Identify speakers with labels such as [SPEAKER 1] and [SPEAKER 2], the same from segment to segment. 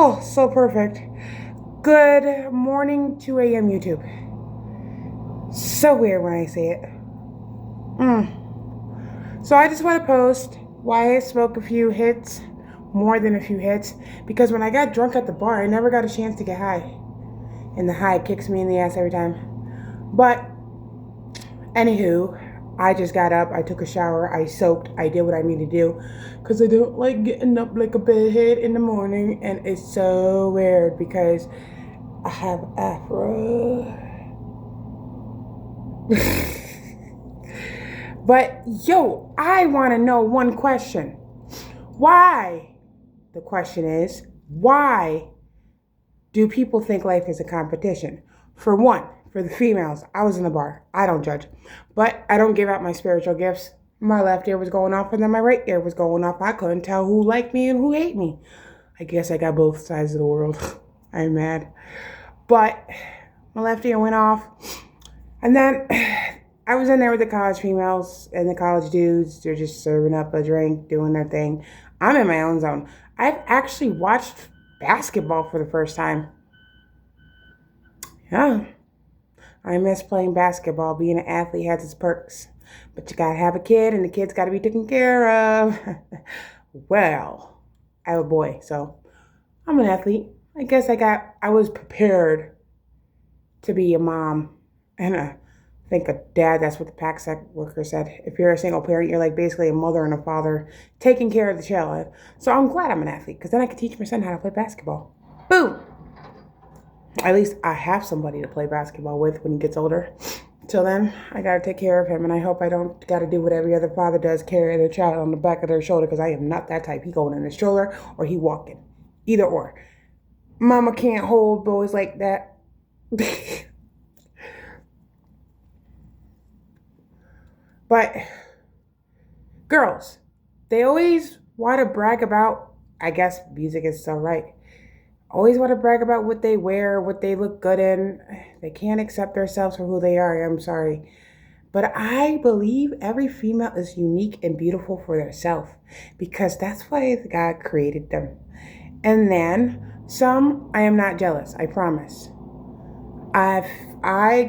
[SPEAKER 1] Oh, so perfect. Good morning, 2 a.m. YouTube. So weird when I say it. So I just want to post why I smoke a few hits, more than a few hits, because when I got drunk at the bar, I never got a chance to get high. And the high kicks me in the ass every time. But, anywho, I just got up, I took a shower, I soaked, I did what I need to do, because I don't like getting up like a bedhead in the morning, and it's so weird because I have afro. But yo, I want to know one question. Why? The question is, why do people think life is a competition? For one, for the females, I was in the bar. I don't judge. But I don't give out my spiritual gifts. My left ear was going off and then my right ear was going off. I couldn't tell who liked me and who hate me. I guess I got both sides of the world. I'm mad. But my left ear went off. And then I was in there with the college females and the college dudes. They're just serving up a drink, doing their thing. I'm in my own zone. I've actually watched basketball for the first time. Yeah. I miss playing basketball. Being an athlete has its perks. But you gotta have a kid and the kid's gotta be taken care of. Well, I have a boy, so I'm an athlete. I guess I was prepared to be a mom and I think a dad. That's what the PAC worker said. If you're a single parent, you're like basically a mother and a father taking care of the child. So I'm glad I'm an athlete because then I can teach my son how to play basketball. Boom! At least I have somebody to play basketball with when he gets older. Till then, I gotta take care of him, and I hope I don't gotta do what every other father does, carry their child on the back of their shoulder, because I am not that type. He going in the stroller or he walking. Either or. Mama can't hold boys like that. But girls, they always want to brag about, I guess music is so right. Always want to brag about what they wear, what they look good in. They can't accept themselves for who they are. I'm sorry. But I believe every female is unique and beautiful for themselves because that's why God created them. And then some, I am not jealous, I promise. I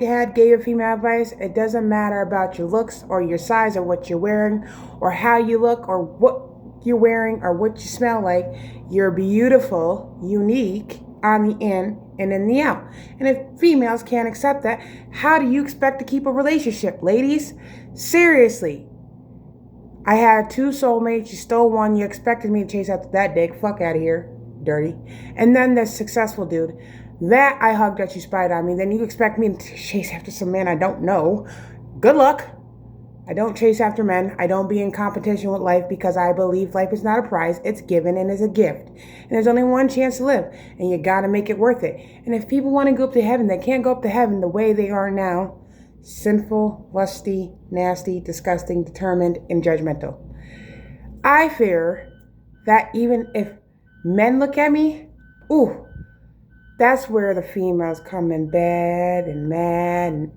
[SPEAKER 1] had gave a female advice. It doesn't matter about your looks or your size or what you're wearing or how you look or what you're wearing or what you smell like. You're beautiful, unique on the in and in the out. And if females can't accept that, how do you expect to keep a relationship, ladies? Seriously. I had two soulmates. You stole one. You expected me to chase after that dick. Fuck out of here. Dirty. And then the successful dude. That I hugged that you spied on me. Then you expect me to chase after some man I don't know. Good luck. I don't chase after men. I don't be in competition with life because I believe life is not a prize. It's given and is a gift. And there's only one chance to live. And you gotta make it worth it. And if people want to go up to heaven, they can't go up to heaven the way they are now. Sinful, lusty, nasty, disgusting, determined, and judgmental. I fear that even if men look at me, ooh, that's where the females come in bad and mad and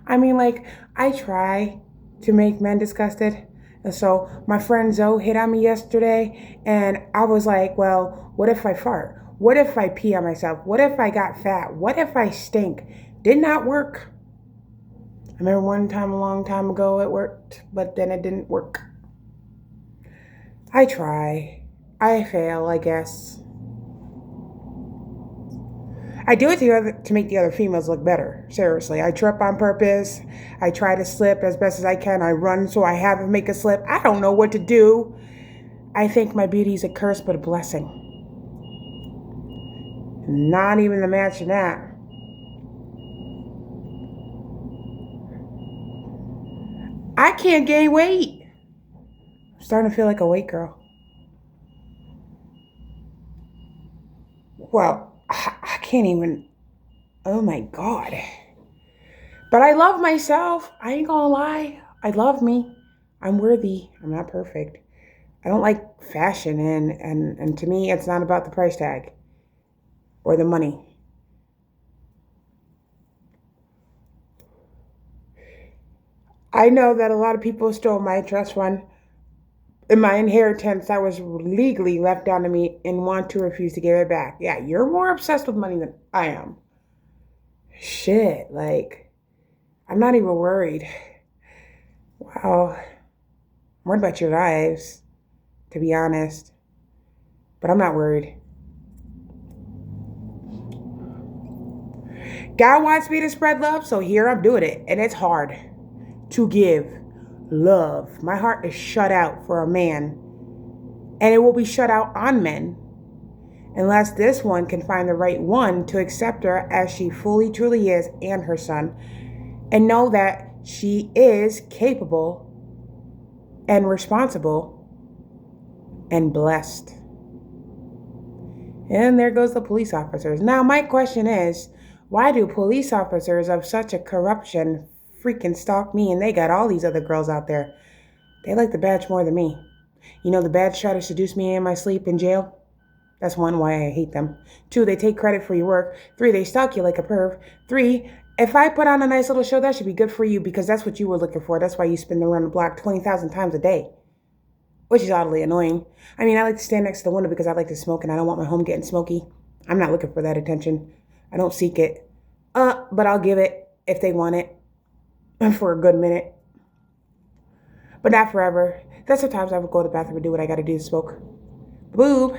[SPEAKER 1] I mean, like, I try to make men disgusted. And so my friend Zoe hit on me yesterday and I was like, well, what if I fart? What if I pee on myself? What if I got fat? What if I stink? Did not work. I remember one time a long time ago it worked, but then it didn't work. I try. I fail, I guess. I do it to make the other females look better. Seriously, I trip on purpose. I try to slip as best as I can. I run so I have to make a slip. I don't know what to do. I think my beauty is a curse but a blessing. Not even the match in that. I can't gain weight. I'm starting to feel like a weight girl. Well, I can't even. Oh my God. But I love myself. I ain't gonna lie. I love me. I'm worthy. I'm not perfect. I don't like fashion and to me it's not about the price tag or the money. I know that a lot of people stole my trust fund in my inheritance that was legally left down to me and want to refuse to give it back. Yeah, you're more obsessed with money than I am. Shit, like, I'm not even worried. Wow. I'm worried about your lives, to be honest. But I'm not worried. God wants me to spread love, so here I'm doing it. And it's hard to give love. My heart is shut out for a man. And it will be shut out on men unless this one can find the right one to accept her as she fully truly is and her son. And know that she is capable and responsible and blessed. And there goes the police officers. Now, my question is, why do police officers of such a corruption freaking stalk me and they got all these other girls out there? They like the badge more than me. You know, the badge try to seduce me in my sleep in jail. That's one, why I hate them. 2, they take credit for your work. 3, they stalk you like a perv. 3, if I put on a nice little show, that should be good for you because that's what you were looking for. That's why you spin around the block 20,000 times a day, which is oddly annoying. I mean, I like to stand next to the window because I like to smoke and I don't want my home getting smoky. I'm not looking for that attention. I don't seek it. But I'll give it if they want it for a good minute. But not forever. There's sometimes I would go to the bathroom and do what I gotta do to smoke. Boob,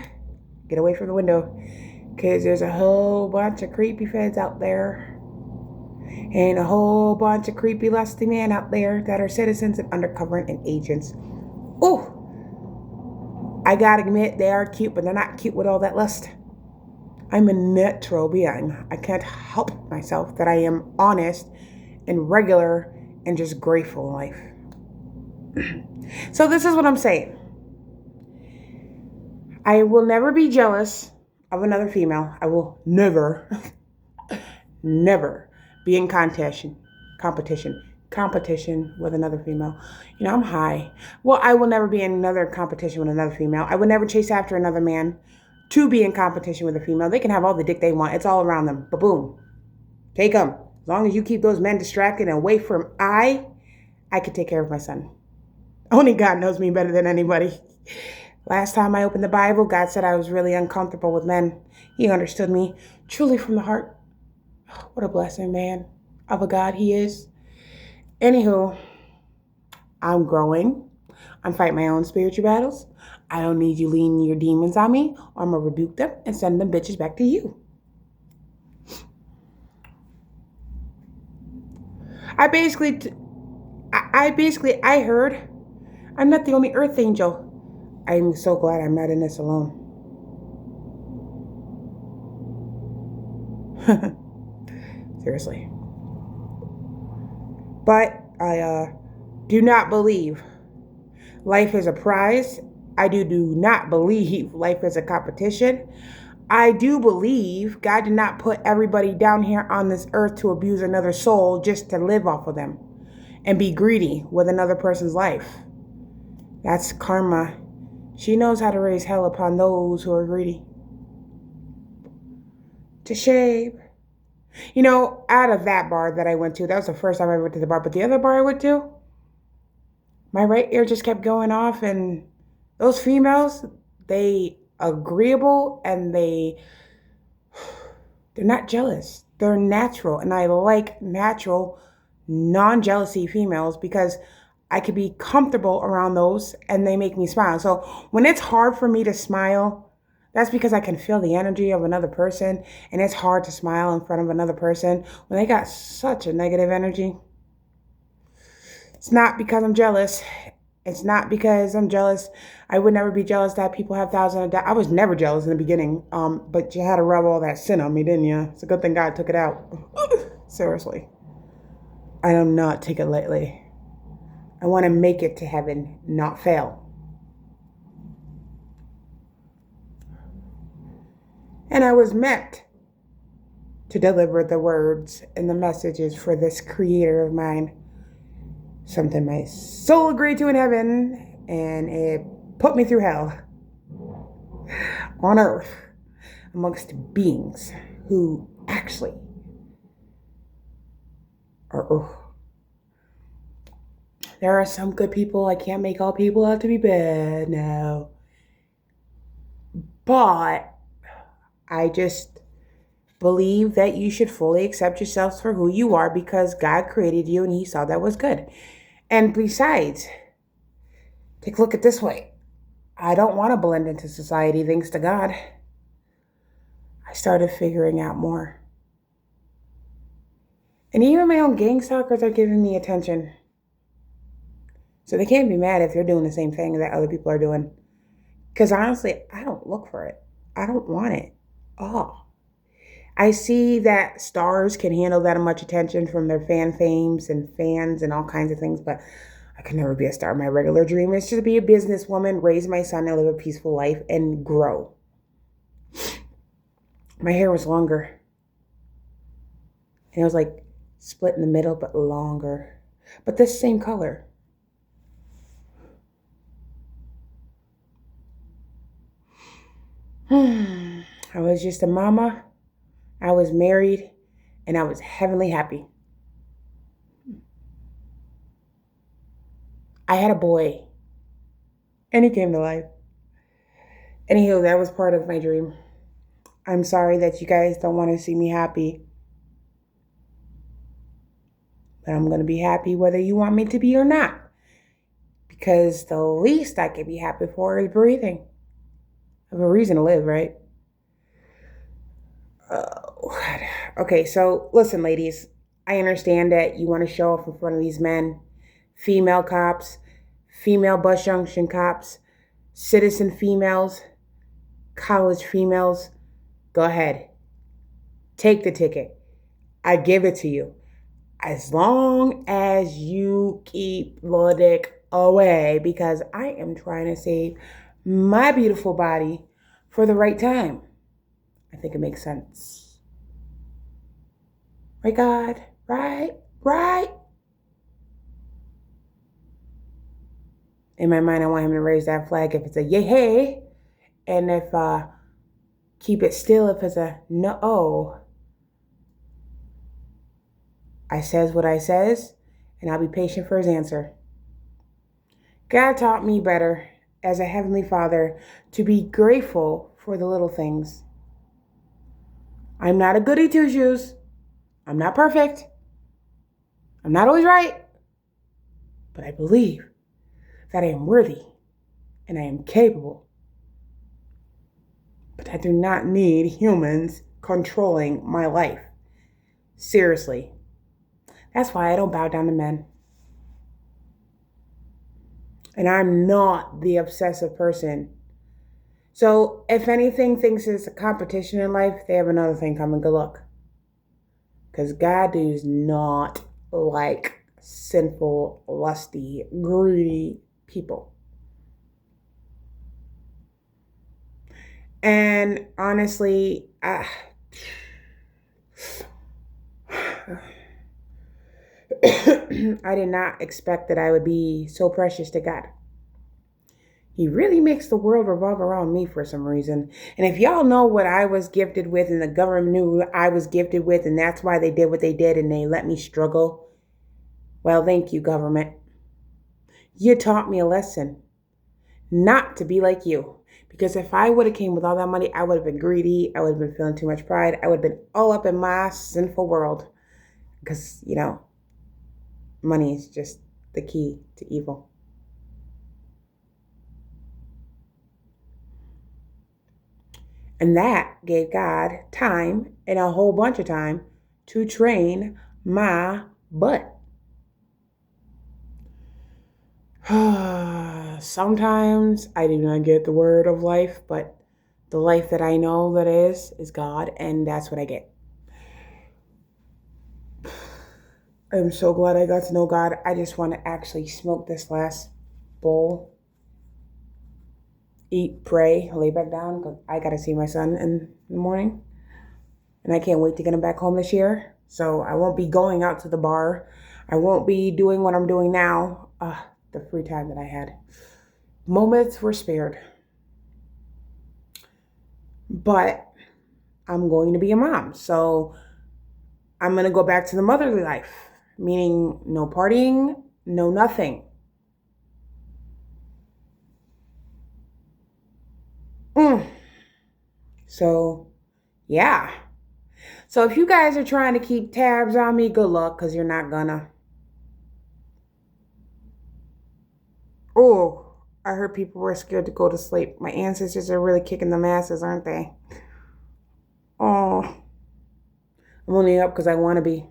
[SPEAKER 1] get away from the window. Because there's a whole bunch of creepy feds out there. And a whole bunch of creepy lusty men out there that are citizens and undercover and agents. Ooh, I gotta admit they are cute, but they're not cute with all that lust. I'm a natural being. I can't help myself that I am honest and regular and just grateful in life. So this is what I'm saying. I will never be jealous of another female. I will never, never be in competition with another female. You know, I'm high. Well, I will never be in another competition with another female. I would never chase after another man to be in competition with a female. They can have all the dick they want. It's all around them. Ba-boom. Take them. As long as you keep those men distracted and away from I could take care of my son. Only God knows me better than anybody. Last time I opened the Bible, God said I was really uncomfortable with men. He understood me truly from the heart. What a blessing, man, of a God he is. Anywho, I'm growing. I'm fighting my own spiritual battles. I don't need you leaning your demons on me, or I'm going to rebuke them and send them bitches back to you. I heard I'm not the only earth angel. I'm so glad I'm not in this alone. Seriously. But I do not believe life is a prize. I do not believe life is a competition. I do believe God did not put everybody down here on this earth to abuse another soul just to live off of them and be greedy with another person's life. That's karma. She knows how to raise hell upon those who are greedy. To shame. You know, out of that bar that I went to, that was the first time I went to the bar, but the other bar I went to, my right ear just kept going off, and those females, they agreeable and they're not jealous. They're natural, and I like natural, non-jealousy females because I could be comfortable around those and they make me smile. So when it's hard for me to smile, that's because I can feel the energy of another person, and it's hard to smile in front of another person when they got such a negative energy. It's not because I'm jealous. It's not because I'm jealous. I would never be jealous that people have thousands of dollars. I was never jealous in the beginning, but you had to rub all that sin on me, didn't you? It's a good thing God took it out. Seriously. I do not take it lightly. I want to make it to heaven, not fail. And I was meant to deliver the words and the messages for this creator of mine. Something my soul agreed to in heaven, and it put me through hell on earth amongst beings who actually are There are some good people. I can't make all people out to be bad now. But I just believe that you should fully accept yourselves for who you are because God created you and He saw that was good. And besides, take a look at it this way. I don't want to blend into society, thanks to God. I started figuring out more. And even my own gang stalkers are giving me attention. So they can't be mad if they're doing the same thing that other people are doing. Because honestly, I don't look for it. I don't want it. Oh. I see that stars can handle that much attention from their fan fames and fans and all kinds of things, but I could never be a star. My regular dream is to be a businesswoman, raise my son, and live a peaceful life and grow. My hair was longer. And it was like split in the middle, but longer. But the same color. I was just a mama. I was married. And I was heavenly happy. I had a boy. And he came to life. Anywho, that was part of my dream. I'm sorry that you guys don't want to see me happy. But I'm going to be happy whether you want me to be or not. Because the least I can be happy for is breathing. I have a reason to live, right? Okay, so listen, ladies. I understand that you want to show off in front of these men. Female cops, female bus junction cops, citizen females, college females. Go ahead. Take the ticket. I give it to you. As long as you keep the dick away, because I am trying to save my beautiful body for the right time. I think it makes sense. Right, God? Right? In my mind, I want him to raise that flag if it's a yay, hey. And if keep it still if it's a no. I says what I says, and I'll be patient for his answer. God taught me better as a Heavenly Father to be grateful for the little things. I'm not a goody two-shoes. I'm not perfect. I'm not always right. But I believe that I am worthy and I am capable. But I do not need humans controlling my life. Seriously. That's why I don't bow down to men. And I'm not the obsessive person. So if anything thinks it's a competition in life, they have another thing coming. Good luck. Because God does not like sinful, lusty, greedy people. And honestly, I did not expect that I would be so precious to God. He really makes the world revolve around me for some reason. And if y'all know what I was gifted with and the government knew what I was gifted with and that's why they did what they did and they let me struggle, well, thank you, government. You taught me a lesson. Not to be like you. Because if I would have came with all that money, I would have been greedy. I would have been feeling too much pride. I would have been all up in my sinful world. Because, money is just the key to evil. And that gave God time and a whole bunch of time to train my butt. Sometimes I do not get the word of life, but the life that I know that is God, and that's what I get. I'm so glad I got to know God. I just want to actually smoke this last bowl, eat, pray, lay back down, because I got to see my son in the morning, and I can't wait to get him back home this year. So I won't be going out to the bar. I won't be doing what I'm doing now. The free time that I had. Moments were spared. But I'm going to be a mom. So I'm going to go back to the motherly life. Meaning no partying, no nothing. So, yeah. So if you guys are trying to keep tabs on me, good luck, because you're not gonna. Oh, I heard people were scared to go to sleep. My ancestors are really kicking the asses, aren't they? Oh, I'm only up because I want to be.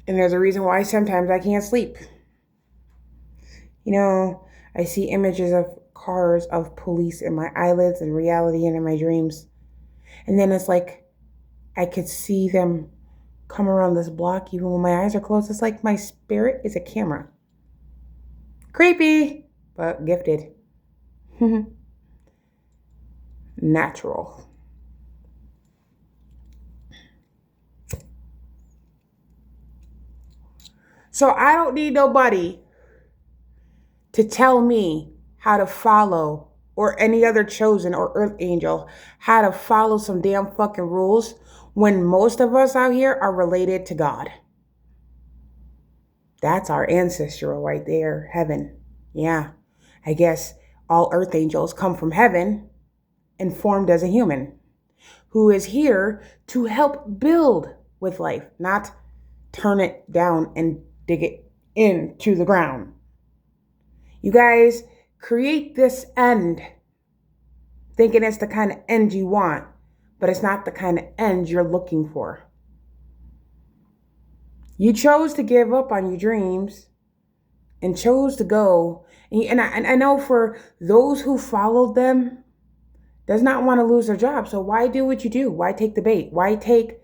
[SPEAKER 1] And there's a reason why sometimes I can't sleep. You know, I see images of cars of police in my eyelids in reality and in my dreams. And then it's like I could see them come around this block even when my eyes are closed. It's like my spirit is a camera. Creepy, but gifted. Natural. So I don't need nobody to tell me how to follow, or any other chosen or earth angel, how to follow some damn fucking rules when most of us out here are related to God. That's our ancestral right there, heaven. Yeah, I guess all earth angels come from heaven and formed as a human who is here to help build with life, not turn it down and dig it into the ground. You guys create this end thinking it's the kind of end you want, but it's not the kind of end you're looking for. You chose to give up on your dreams and chose to go. And I know for those who followed them, does not want to lose their job. So why do what you do? Why take the bait? Why take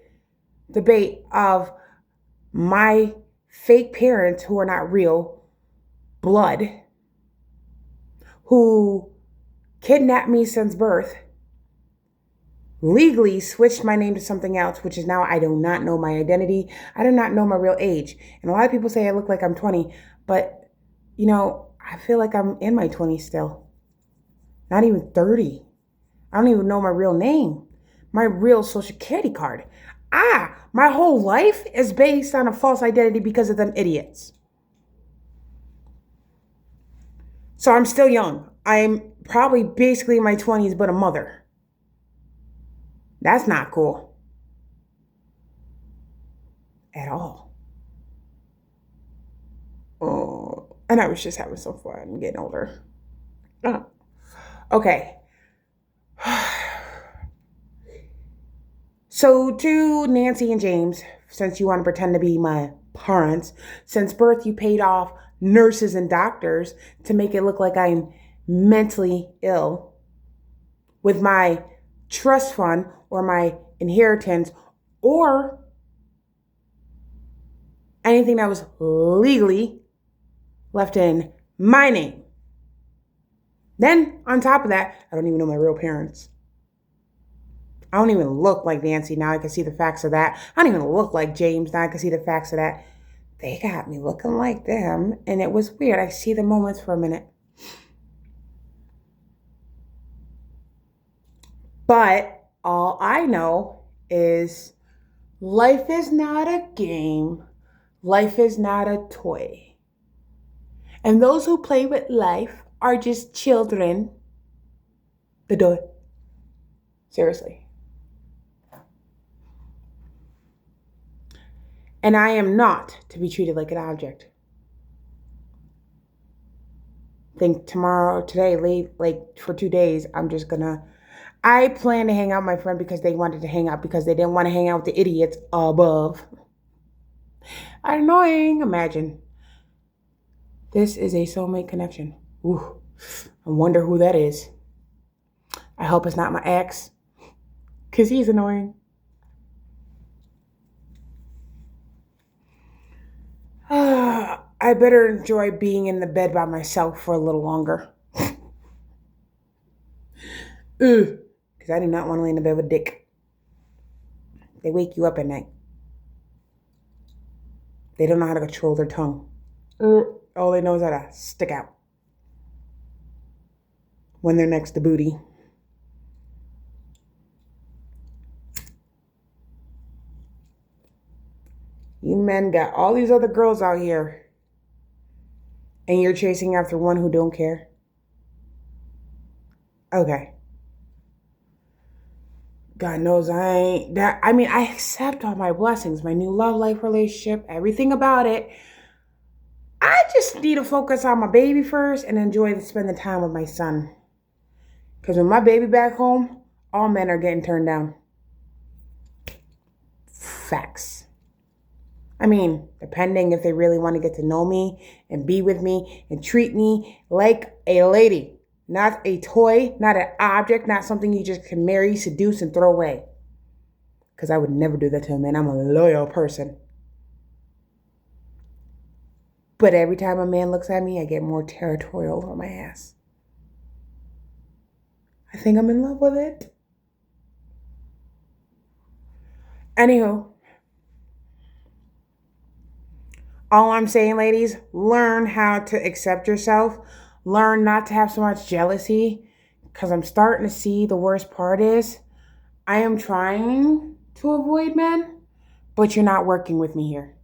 [SPEAKER 1] the bait of my fake parents who are not real blood, who kidnapped me since birth, legally switched my name to something else, which is now I do not know my identity. I do not know my real age. And a lot of people say I look like I'm 20, but I feel like I'm in my 20s still. Not even 30. I don't even know my real name, my real social security card. My whole life is based on a false identity because of them idiots. So I'm still young. I'm probably basically in my 20s, but a mother. That's not cool. At all. Oh, and I was just having some fun getting older. Okay. So to Nancy and James, since you want to pretend to be my parents, since birth you paid off nurses and doctors to make it look like I'm mentally ill with my trust fund or my inheritance or anything that was legally left in my name. Then on top of that, I don't even know my real parents. I don't even look like Nancy. Now I can see the facts of that. I don't even look like James. Now I can see the facts of that. They got me looking like them. And it was weird. I see the moments for a minute. But all I know is life is not a game. Life is not a toy. And those who play with life are just children. The door. Seriously. And I am not to be treated like an object. Think tomorrow, today, leave like for 2 days. I plan to hang out with my friend because they wanted to hang out because they didn't want to hang out with the idiots above. Annoying. Imagine. This is a soulmate connection. Ooh, I wonder who that is. I hope it's not my ex, because he's annoying. I better enjoy being in the bed by myself for a little longer. Because I do not want to lay in the bed with Dick. They wake you up at night. They don't know how to control their tongue. All they know is how to stick out when they're next to booty. You men got all these other girls out here. and you're chasing after one who don't care? Okay. God knows I ain't that. I mean, I accept all my blessings, my new love life relationship, everything about it. I just need to focus on my baby first and enjoy to spend the time with my son. Because when my baby back home, all men are getting turned down. Facts. I mean, depending if they really want to get to know me and be with me and treat me like a lady. Not a toy, not an object, not something you just can marry, seduce, and throw away. Because I would never do that to a man. I'm a loyal person. But every time a man looks at me, I get more territorial over my ass. I think I'm in love with it. Anywho, all I'm saying, ladies, learn how to accept yourself. Learn not to have so much jealousy. Because I'm starting to see the worst part is I am trying to avoid men, but you're not working with me here.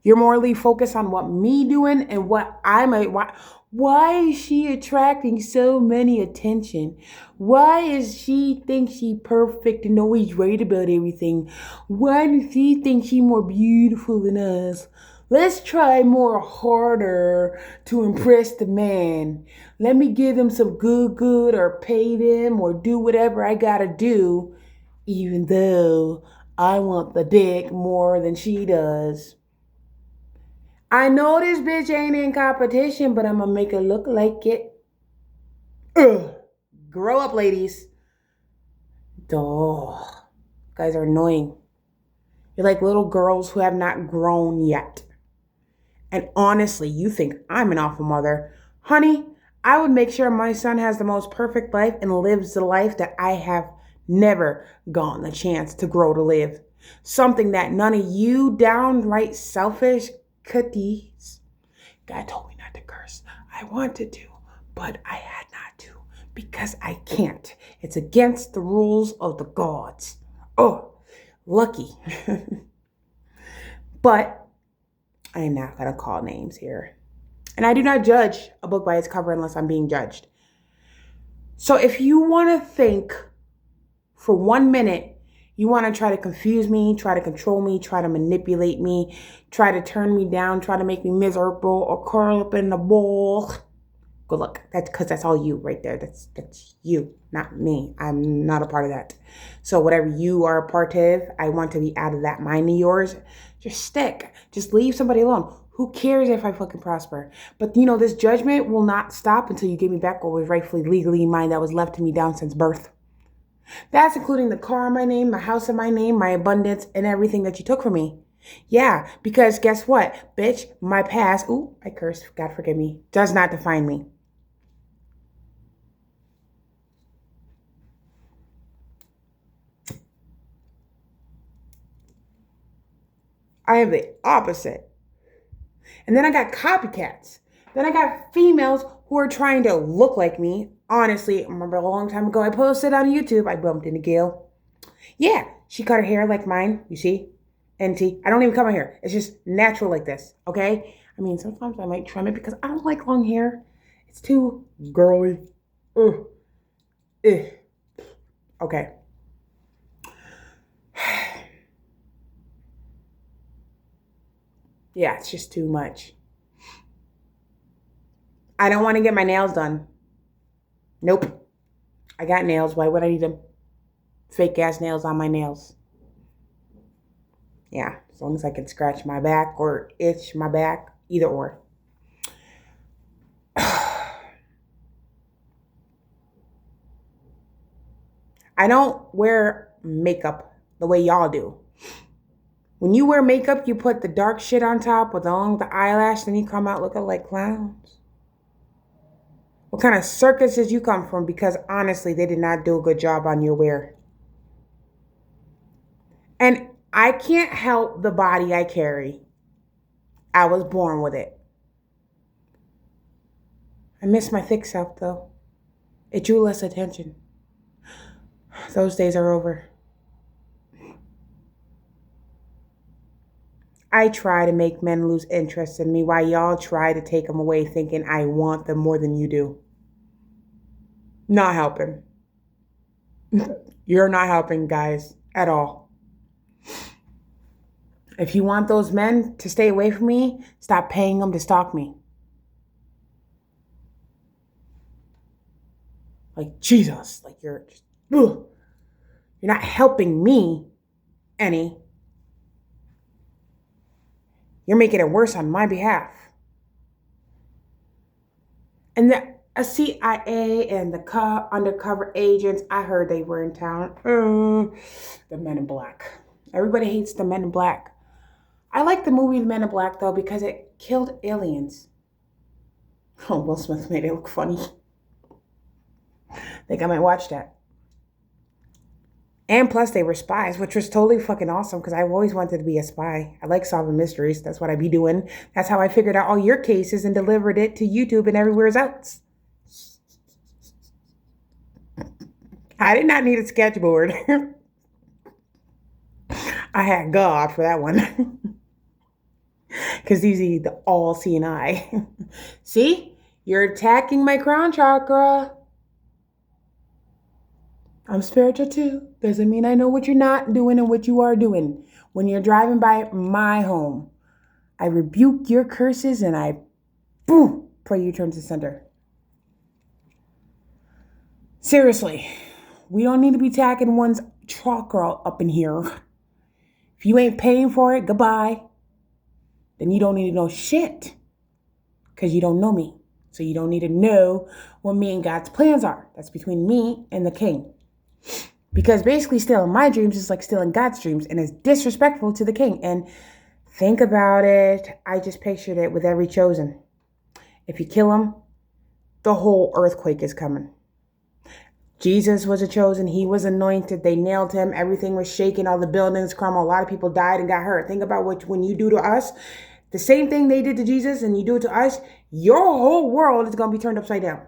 [SPEAKER 1] You're morally focused on what me doing and what I might. Why is she attracting so many attention? Why is she think she perfect and always right about everything? Why does she think she more beautiful than us? Let's try more harder to impress the man. Let me give them some good or pay them or do whatever I gotta do, even though I want the dick more than she does. I know this bitch ain't in competition, but I'm gonna make her look like it. Ugh. Grow up, ladies. Duh. Guys are annoying. You're like little girls who have not grown yet. And honestly, you think I'm an awful mother. Honey, I would make sure my son has the most perfect life and lives the life that I have never gotten the chance to grow to live. Something that none of you downright selfish cooties. God told me not to curse. I wanted to, but I had not to because I can't. It's against the rules of the gods. Oh, lucky. But I am not going to call names here. And I do not judge a book by its cover unless I'm being judged. So if you want to think for 1 minute, you want to try to confuse me, try to control me, try to manipulate me, try to turn me down, try to make me miserable or curl up in a ball. Good luck. That's because that's all you right there. That's you, not me. I'm not a part of that. So whatever you are a part of, I want to be out of that mind of yours. Just stick. Just leave somebody alone. Who cares if I fucking prosper? But this judgment will not stop until you give me back what was rightfully legally mine that was left to me down since birth. That's including the car in my name, the house in my name, my abundance, and everything that you took from me. Yeah, because guess what, bitch? My past, I cursed, God forgive me, does not define me. I have the opposite. And then I got copycats. Then I got females who are trying to look like me. Honestly, I remember a long time ago, I posted on YouTube, I bumped into Gail. Yeah, she cut her hair like mine, you see? NT. I don't even cut my hair. It's just natural like this, okay? I mean, sometimes I might trim it because I don't like long hair. It's too girly. Ugh. Ugh. Okay. Yeah, it's just too much. I don't want to get my nails done. Nope. I got nails. Why would I need them? Fake ass nails on my nails. Yeah, as long as I can scratch my back or itch my back, either or. I don't wear makeup the way y'all do. When you wear makeup, you put the dark shit on top with along the eyelash, then you come out looking like clowns. What kind of circus did you come from? Because honestly, they did not do a good job on your wear. And I can't help the body I carry. I was born with it. I miss my thick self, though. It drew less attention. Those days are over. I try to make men lose interest in me while y'all try to take them away thinking I want them more than you do. Not helping. You're not helping, guys, at all. If you want those men to stay away from me, stop paying them to stalk me. Like, Jesus, like you're just, ugh. You're not helping me any. You're making it worse on my behalf. And the CIA and the undercover agents, I heard they were in town. The Men in Black. Everybody hates the Men in Black. I like the movie The Men in Black, though, because it killed aliens. Oh, Will Smith made it look funny. I think I might watch that. And plus, they were spies, which was totally fucking awesome because I've always wanted to be a spy. I like solving mysteries. That's what I be doing. That's how I figured out all your cases and delivered it to YouTube and everywhere else. I did not need a sketchboard. I had God for that one. Because these are the all-seeing eye. See? You're attacking my crown chakra. I'm spiritual too. Doesn't mean I know what you're not doing and what you are doing. When you're driving by my home, I rebuke your curses and I, boom, pray you turn to center. Seriously, we don't need to be attacking one's chakra up in here. If you ain't paying for it, goodbye. Then you don't need to know shit because you don't know me. So you don't need to know what me and God's plans are. That's between me and the king. Because basically stealing my dreams is like stealing God's dreams and is disrespectful to the king. And think about it. I just pictured it with every chosen. If you kill him, the whole earthquake is coming. Jesus was a chosen. He was anointed. They nailed him. Everything was shaking. All the buildings crumbled. A lot of people died and got hurt. Think about what when you do to us, the same thing they did to Jesus and you do it to us, your whole world is going to be turned upside down.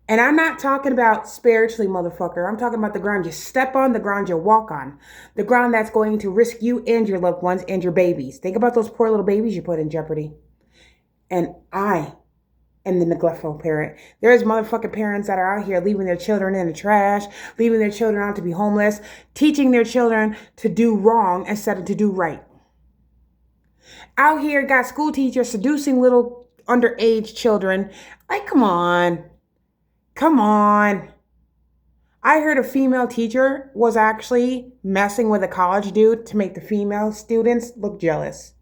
[SPEAKER 1] And I'm not talking about spiritually, motherfucker. I'm talking about the ground you step on, the ground you walk on. The ground that's going to risk you and your loved ones and your babies. Think about those poor little babies you put in jeopardy. And I am the neglectful parent. There's motherfucking parents that are out here leaving their children in the trash, leaving their children out to be homeless, teaching their children to do wrong instead of to do right. Out here got school teachers seducing little underage children. Like, come on. Come on. I heard a female teacher was actually messing with a college dude to make the female students look jealous.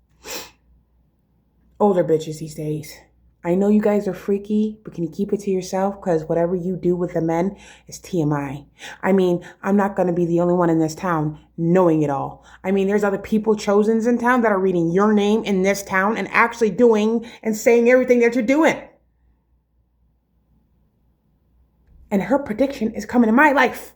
[SPEAKER 1] Older bitches these days. I know you guys are freaky, but can you keep it to yourself? Because whatever you do with the men is TMI. I mean, I'm not going to be the only one in this town knowing it all. I mean, there's other people chosen in town that are reading your name in this town and actually doing and saying everything that you're doing. And her prediction is coming in my life.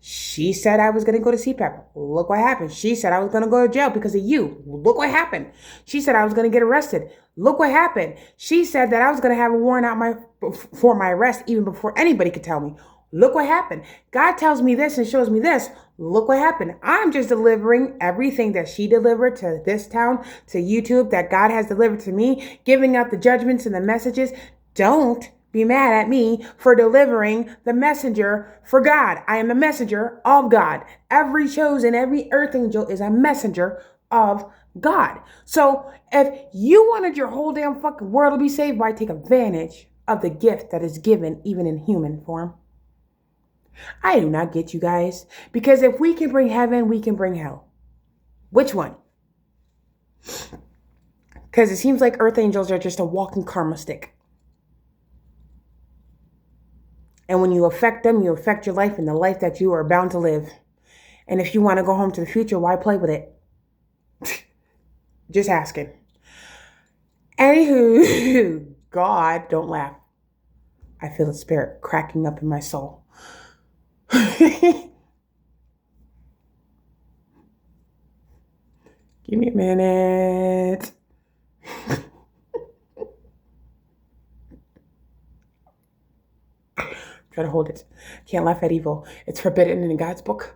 [SPEAKER 1] She said I was going to go to CPAP. Look what happened. She said I was going to go to jail because of you. Look what happened. She said I was going to get arrested. Look what happened. She said that I was going to have a warrant out for my arrest even before anybody could tell me. Look what happened. God tells me this and shows me this. Look what happened. I'm just delivering everything that she delivered to this town, to YouTube, that God has delivered to me, giving out the judgments and the messages. Don't be mad at me for delivering the messenger for God. I am the messenger of God. Every chosen, every earth angel is a messenger of God. So if you wanted your whole damn fucking world to be saved, why take advantage of the gift that is given even in human form? I do not get you guys. Because if we can bring heaven, we can bring hell. Which one? Because it seems like earth angels are just a walking karma stick. And when you affect them, you affect your life and the life that you are bound to live. And if you want to go home to the future, why play with it? Just asking. Anywho, God, don't laugh. I feel the spirit cracking up in my soul. Give me a minute. Try to hold it. Can't laugh at evil. It's forbidden in God's book.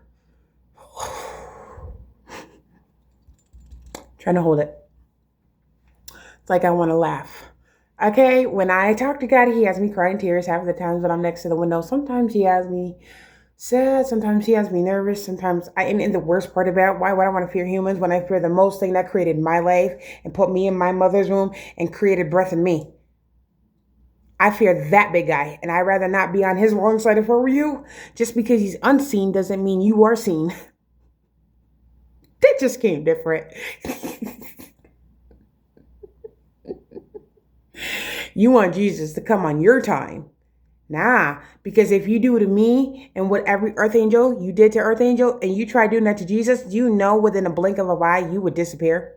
[SPEAKER 1] Trying to hold it. It's like I want to laugh. Okay, when I talk to God, He has me crying tears half of the times when I'm next to the window. Sometimes He has me sad. Sometimes He has me nervous. Sometimes and the worst part about why would I want to fear humans when I fear the most thing that created my life and put me in my mother's womb and created breath in me? I fear that big guy, and I'd rather not be on his wrong side if I were you. Just because he's unseen doesn't mean you are seen. That just came different. You want Jesus to come on your time. Nah, because if you do to me and what every earth angel you did to earth angel and you try doing that to Jesus, you know within a blink of an eye you would disappear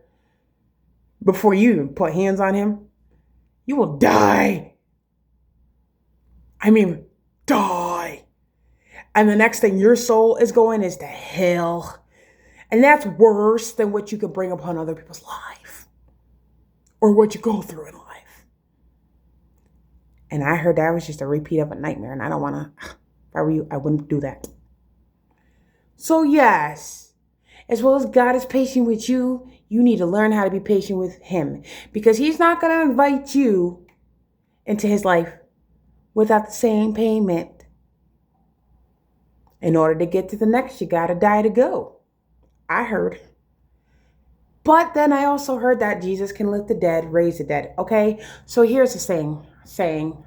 [SPEAKER 1] before you even put hands on him. You will die. I mean, die. And the next thing your soul is going is to hell. And that's worse than what you could bring upon other people's life or what you go through in life. And I heard that was just a repeat of a nightmare. And I don't want to, if I were you, I wouldn't do that. So yes, as well as God is patient with you, you need to learn how to be patient with him. Because he's not going to invite you into his life without the same payment. In order to get to the next, you got to die to go. I heard. But then I also heard that Jesus can lift the dead, raise the dead. Okay, so here's the saying,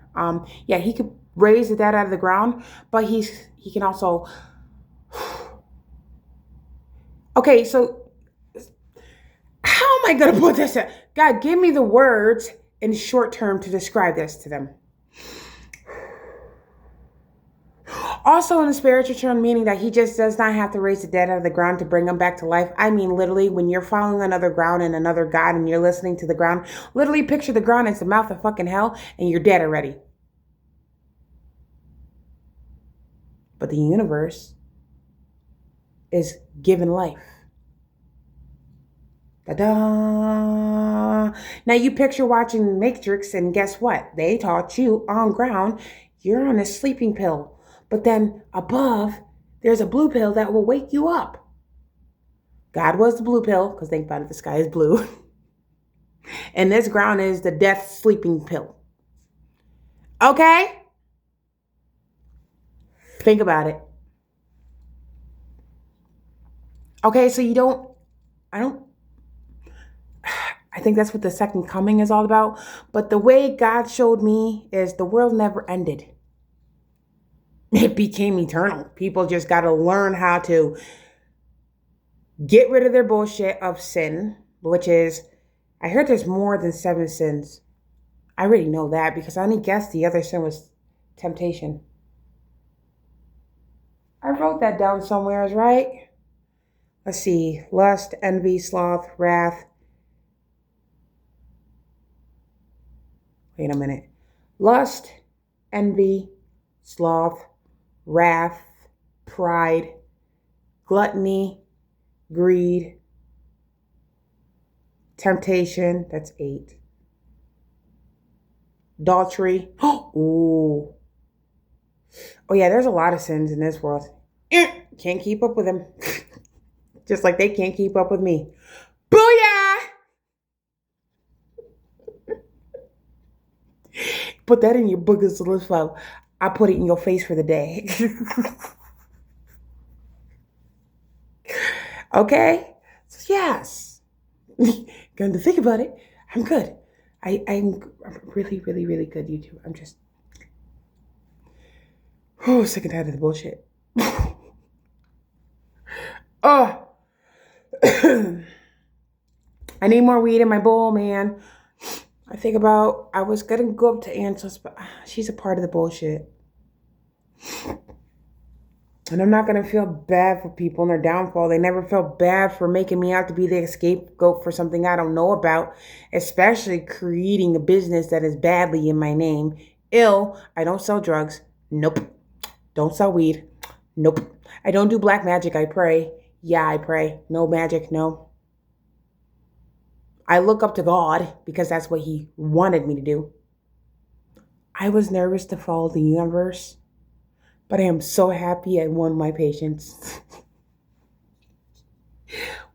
[SPEAKER 1] yeah, he could raise the dead out of the ground, but he can also. Okay, so how am I gonna put this? God, give me the words in short term to describe this to them. Also in the spiritual term, meaning that he just does not have to raise the dead out of the ground to bring them back to life. I mean, literally, when you're following another ground and another God and you're listening to the ground, literally picture the ground as the mouth of fucking hell and you're dead already. But the universe is given life. Ta-da! Now you picture watching Matrix and guess what? They taught you on ground, you're on a sleeping pill. But then above, there's a blue pill that will wake you up. God was the blue pill, because think about it, the sky is blue. And this ground is the death sleeping pill. Okay? Think about it. Okay, so I think that's what the second coming is all about. But the way God showed me is the world never ended. It became eternal. People just got to learn how to get rid of their bullshit of sin, which is, I heard there's more than 7 sins. I already know that because I only guessed the other sin was temptation. I wrote that down somewhere, right? Let's see. Lust, envy, sloth, wrath. Wait a minute. Lust, envy, sloth, wrath, pride, gluttony, greed, temptation, that's 8. Adultery. Ooh. Oh yeah, there's a lot of sins in this world. Can't keep up with them. Just like they can't keep up with me. Booyah! Put that in your boogers list file. I put it in your face for the day. Okay? So yes. Going to think about it. I'm good. I'm really, really, really good, YouTube. I'm just sick and tired of the bullshit. Oh. I need more weed in my bowl, man. I think about, I was going to go up to Angela's, but she's a part of the bullshit. And I'm not going to feel bad for people and their downfall. They never felt bad for making me out to be the scapegoat for something I don't know about, especially creating a business that is badly in my name. I don't sell drugs. Nope. Don't sell weed. Nope. I don't do black magic. I pray. Yeah, I pray. No magic. No. I look up to God because that's what he wanted me to do. I was nervous to follow the universe, but I am so happy I won my patience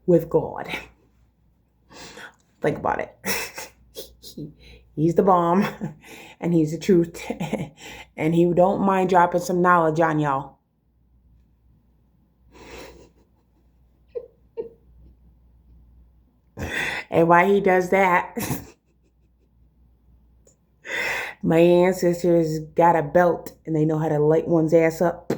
[SPEAKER 1] with God. Think about it. He's the bomb, and he's the truth, and he don't mind dropping some knowledge on y'all. And why he does that, my ancestors got a belt and they know how to light one's ass up.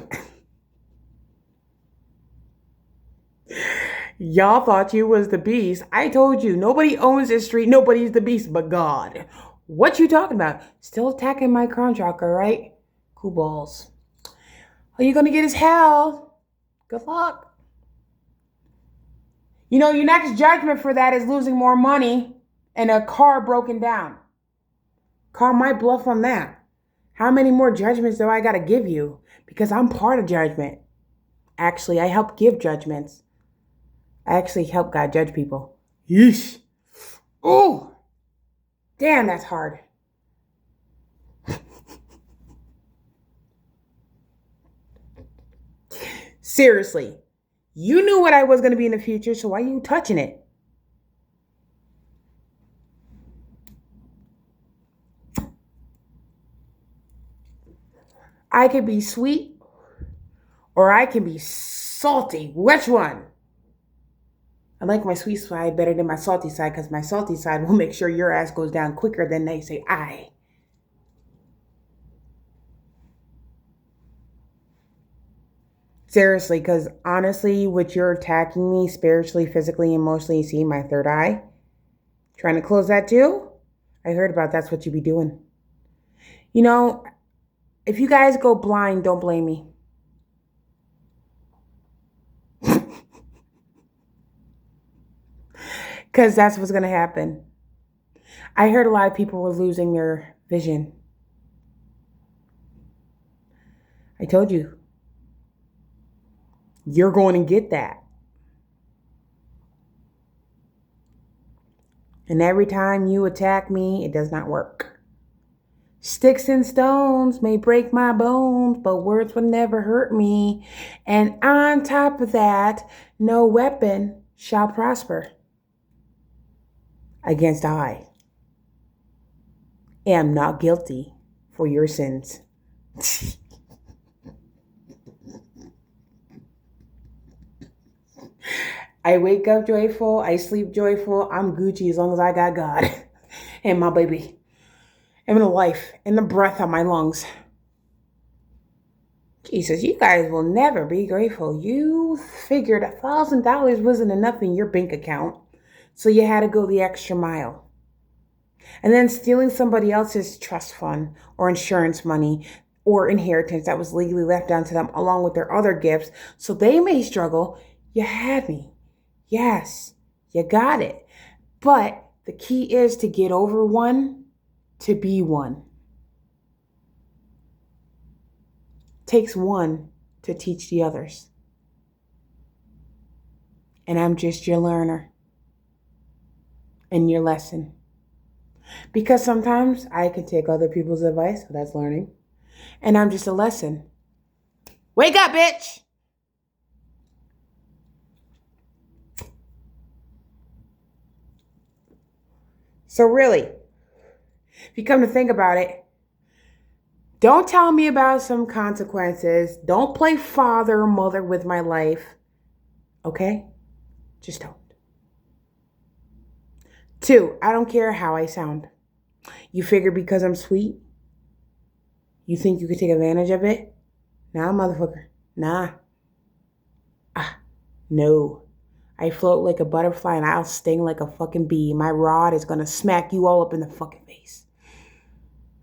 [SPEAKER 1] Y'all thought you was the beast. I told you, nobody owns this street. Nobody's the beast but God. What you talking about? Still attacking my crown chakra, right? Cool balls. All you're gonna get is hell. Good luck. You know, your next judgment for that is losing more money and a car broken down. Call my bluff on that. How many more judgments do I gotta give you? Because I'm part of judgment. Actually, I help give judgments. I actually help God judge people. Yeesh. Ooh. Damn, that's hard. Seriously. You knew what I was going to be in the future, so why are you touching it? I could be sweet or I can be salty. Which one? I like my sweet side better than my salty side because my salty side will make sure your ass goes down quicker than they say I. Seriously, because honestly, what you're attacking me spiritually, physically, emotionally, you see my third eye? Trying to close that too? I heard about that's what you be doing. You know, if you guys go blind, don't blame me. Because that's what's going to happen. I heard a lot of people were losing their vision. I told you. You're going to get that. And every time you attack me, it does not work. Sticks and stones may break my bones, but words will never hurt me. And on top of that, no weapon shall prosper against I am not guilty for your sins. I wake up joyful. I sleep joyful. I'm Gucci as long as I got God and my baby and the life and the breath on my lungs. Jesus, you guys will never be grateful. You figured $1,000 wasn't enough in your bank account, so you had to go the extra mile. And then stealing somebody else's trust fund or insurance money or inheritance that was legally left down to them along with their other gifts, so they may struggle. You had me. Yes, you got it. But the key is to get over one, to be one. Takes one to teach the others. And I'm just your learner and your lesson. Because sometimes I can take other people's advice, so that's learning. And I'm just a lesson. Wake up, bitch! So really, if you come to think about it, don't tell me about some consequences. Don't play father or mother with my life. Okay? Just don't. 2, I don't care how I sound. You figure because I'm sweet, you think you could take advantage of it? Nah, motherfucker. Nah. No. I float like a butterfly and I'll sting like a fucking bee. My rod is gonna smack you all up in the fucking face.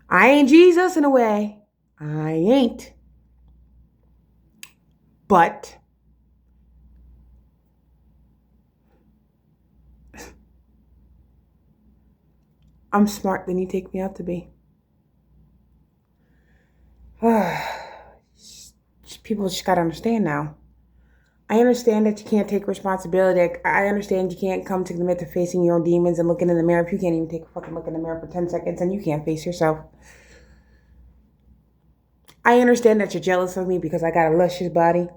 [SPEAKER 1] I ain't Jesus in a way. I ain't. But I'm smart than you take me out to be. People just gotta understand now. I understand that you can't take responsibility. I understand you can't come to the midst of facing your own demons and looking in the mirror. If you can't even take a fucking look in the mirror for 10 seconds, then you can't face yourself. I understand that you're jealous of me because I got a luscious body.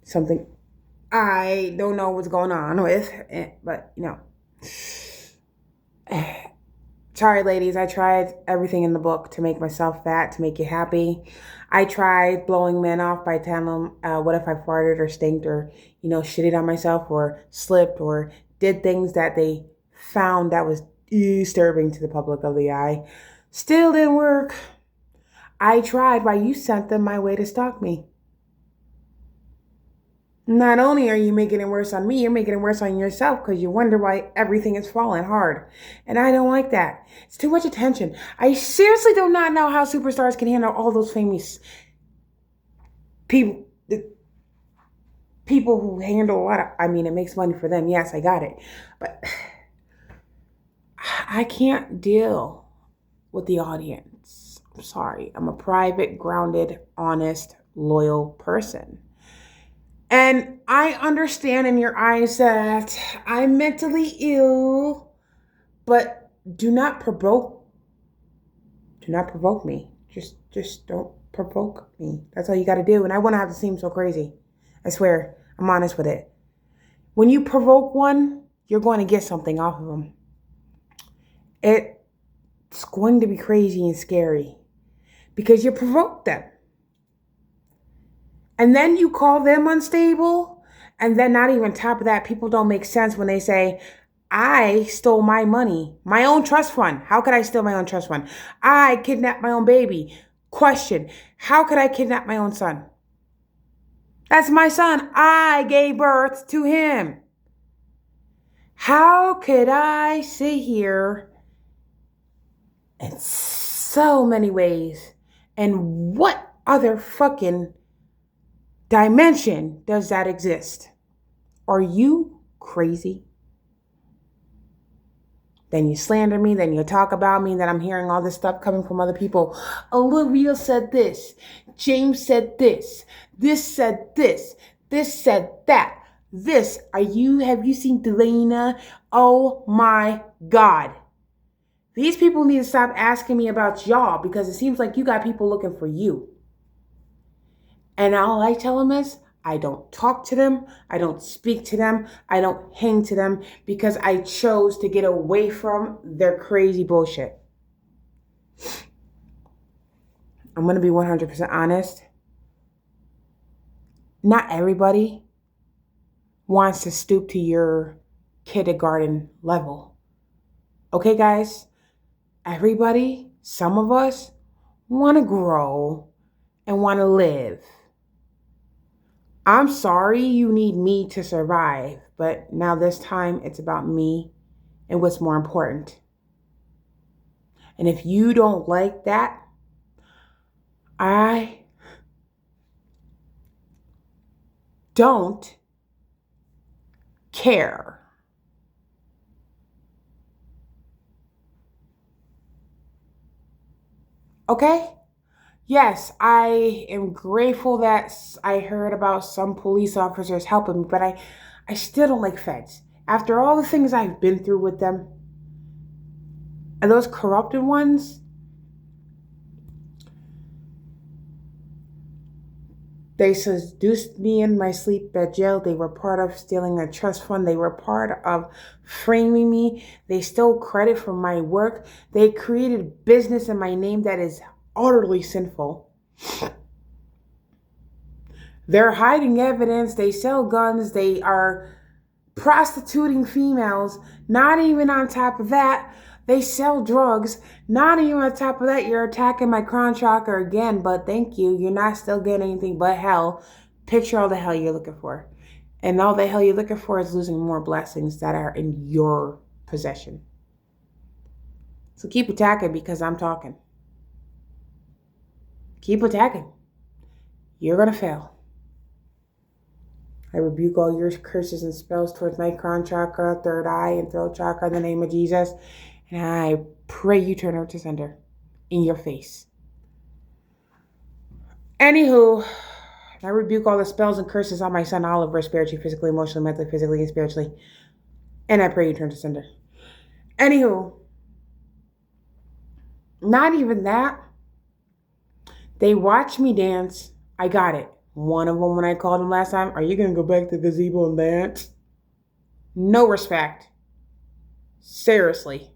[SPEAKER 1] Something I don't know what's going on with, but you know. Sorry, ladies, I tried everything in the book to make myself fat, to make you happy. I tried blowing men off by telling them, what if I farted or stinked or, shitted on myself or slipped or did things that they found that was disturbing to the public of the eye. Still didn't work. I tried while you sent them my way to stalk me. Not only are you making it worse on me, you're making it worse on yourself because you wonder why everything is falling hard. And I don't like that. It's too much attention. I seriously do not know how superstars can handle all those famous people. People who handle a lot of, it makes money for them. Yes, I got it. But I can't deal with the audience. I'm sorry. I'm a private, grounded, honest, loyal person. And I understand in your eyes that I'm mentally ill, but do not provoke me. Just don't provoke me. That's all you got to do. And I wouldn't have to seem so crazy. I swear, I'm honest with it. When you provoke one, you're going to get something off of them. It's going to be crazy and scary because you provoked them. And then you call them unstable. And then not even top of that, people don't make sense when they say, I stole my money, my own trust fund. How could I steal my own trust fund? I kidnapped my own baby. Question, how could I kidnap my own son? That's my son. I gave birth to him. How could I sit here in so many ways? And what other fucking dimension does that exist? Are you crazy? Then you slander me, then you talk about me, then I'm hearing all this stuff coming from other people. Olivia said this, James said this said this said that. Have you seen Delana? Oh my God. These people need to stop asking me about y'all because it seems like you got people looking for you. And all I tell them is, I don't talk to them. I don't speak to them. I don't hang to them because I chose to get away from their crazy bullshit. I'm going to be 100% honest. Not everybody wants to stoop to your kindergarten level. Okay, guys? Everybody, some of us, want to grow and want to live. I'm sorry you need me to survive, but now this time it's about me and what's more important. And if you don't like that, I don't care. Okay? Yes, I am grateful that I heard about some police officers helping me, but I still don't like feds. After all the things I've been through with them, and those corrupted ones, they seduced me in my sleep at jail. They were part of stealing a trust fund. They were part of framing me. They stole credit from my work. They created business in my name that is utterly sinful. They're hiding evidence. They sell guns. They are prostituting females. Not even on top of that, they sell drugs. Not even on top of that, you're attacking my crown chakra again, but thank you. You're not still getting anything but hell. Picture all the hell you're looking for. And all the hell you're looking for is losing more blessings that are in your possession. So keep attacking because I'm talking. Keep attacking. You're going to fail. I rebuke all your curses and spells towards my crown chakra, third eye, and throat chakra in the name of Jesus. And I pray you turn her to sender in your face. Anywho, I rebuke all the spells and curses on my son Oliver, spiritually, physically, emotionally, mentally, physically, and spiritually. And I pray you turn to sender. Anywho, not even that. They watch me dance. I got it. One of them, when I called him last time, are you going to go back to the gazebo and dance? No respect. Seriously.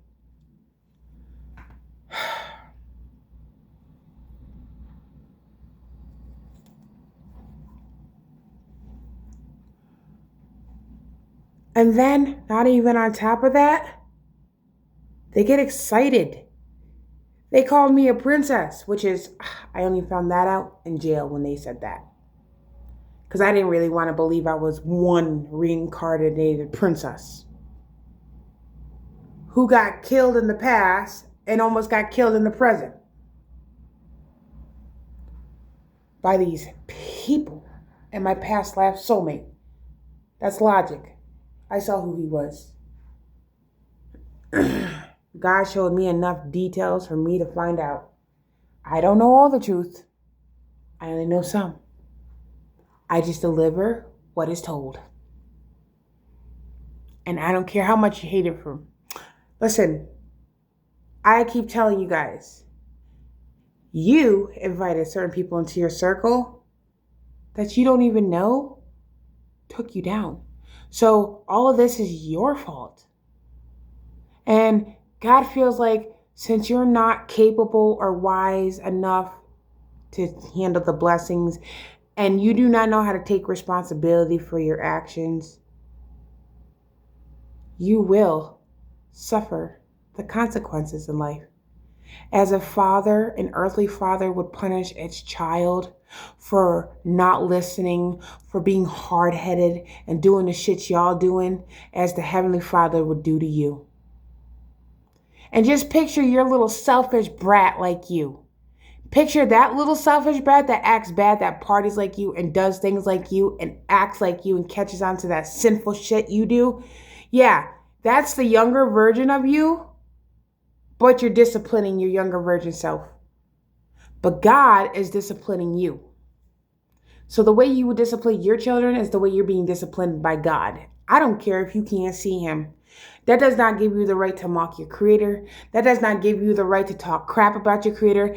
[SPEAKER 1] And then, not even on top of that, they get excited. They called me a princess, which is, I only found that out in jail when they said that. Because I didn't really want to believe I was one reincarnated princess who got killed in the past and almost got killed in the present by these people and my past life soulmate. That's logic. I saw who he was. God showed me enough details for me to find out. I don't know all the truth. I only know some. I just deliver what is told. And I don't care how much you hate it from. Listen, I keep telling you guys, you invited certain people into your circle that you don't even know took you down. So all of this is your fault. And God feels like since you're not capable or wise enough to handle the blessings and you do not know how to take responsibility for your actions, you will suffer the consequences in life. As a father, an earthly father would punish its child for not listening, for being hard-headed and doing the shit y'all doing, as the Heavenly Father would do to you. And just picture your little selfish brat like you. Picture that little selfish brat that acts bad, that parties like you and does things like you and acts like you and catches on to that sinful shit you do. Yeah, that's the younger version of you, but you're disciplining your younger version self. But God is disciplining you. So the way you would discipline your children is the way you're being disciplined by God. I don't care if you can't see him. That does not give you the right to mock your creator. That does not give you the right to talk crap about your creator.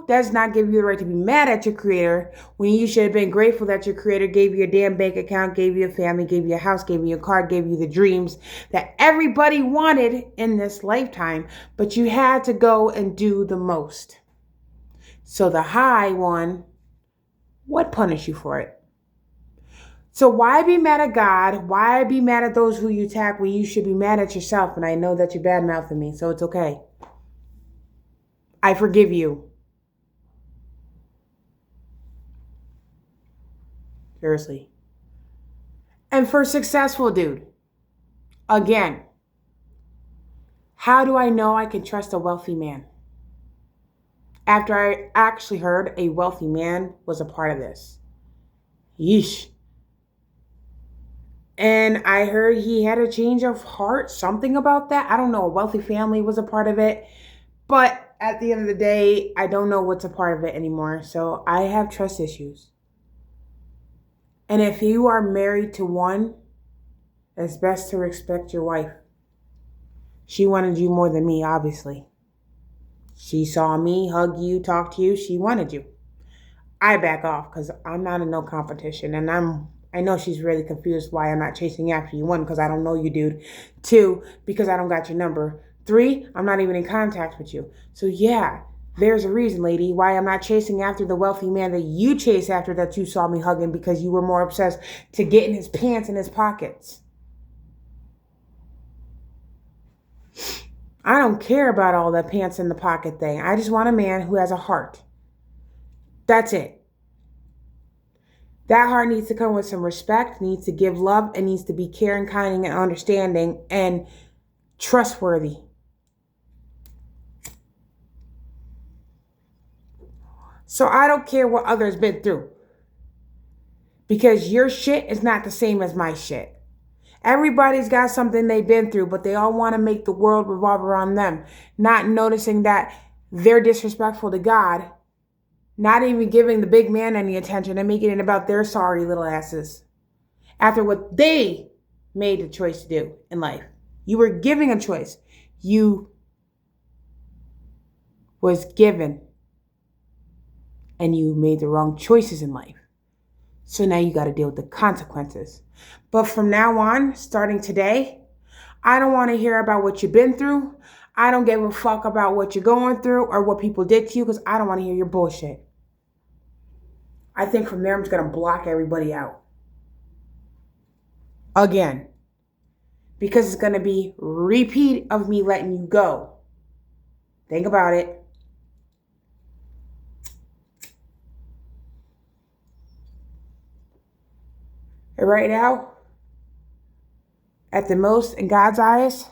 [SPEAKER 1] Does not give you the right to be mad at your creator when you should have been grateful that your creator gave you a damn bank account, gave you a family, gave you a house, gave you a car, gave you the dreams that everybody wanted in this lifetime, but you had to go and do the most. So the high one would punish you for it. So why be mad at God? Why be mad at those who you attack when you should be mad at yourself? And I know that you're bad-mouthing me, so it's okay. I forgive you. Seriously. And for successful dude, again, how do I know I can trust a wealthy man? After I actually heard a wealthy man was a part of this. Yeesh. And I heard he had a change of heart, something about that. I don't know. A wealthy family was a part of it. But at the end of the day, I don't know what's a part of it anymore. So I have trust issues. And if you are married to one, it's best to respect your wife. She wanted you more than me, obviously. She saw me hug you, talk to you. She wanted you. I back off because I'm not in no competition. And I know she's really confused why I'm not chasing after you. 1, because I don't know you, dude. 2, because I don't got your number. 3, I'm not even in contact with you. So yeah, there's a reason, lady, why I'm not chasing after the wealthy man that you chase after that you saw me hugging, because you were more obsessed to get in his pants and his pockets. I don't care about all that pants in the pocket thing. I just want a man who has a heart. That's it. That heart needs to come with some respect, needs to give love, and needs to be caring, kind, and understanding, and trustworthy. So I don't care what others been through, because your shit is not the same as my shit. Everybody's got something they've been through, but they all want to make the world revolve around them, not noticing that they're disrespectful to God, not even giving the big man any attention and making it about their sorry little asses after what they made a choice to do in life. You were giving a choice. You was given, and you made the wrong choices in life. So now you got to deal with the consequences. But from now on, starting today, I don't want to hear about what you've been through. I don't give a fuck about what you're going through or what people did to you because I don't want to hear your bullshit. I think from there I'm just going to block everybody out. Again. Because it's going to be repeat of me letting you go. Think about it. And right now, at the most, in God's eyes,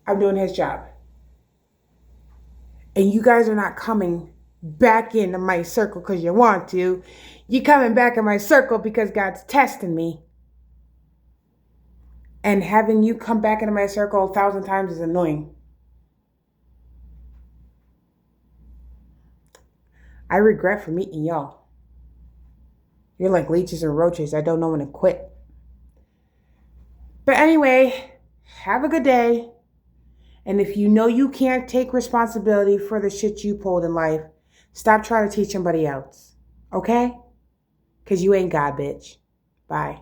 [SPEAKER 1] I'm doing his job. And you guys are not coming back into my circle because you want to. You're coming back in my circle because God's testing me. And having you come back into my circle 1,000 times is annoying. I regret for meeting y'all. You're like leeches and roaches. I don't know when to quit. But anyway, have a good day. And if you know you can't take responsibility for the shit you pulled in life, stop trying to teach somebody else. Okay? Because you ain't God, bitch. Bye.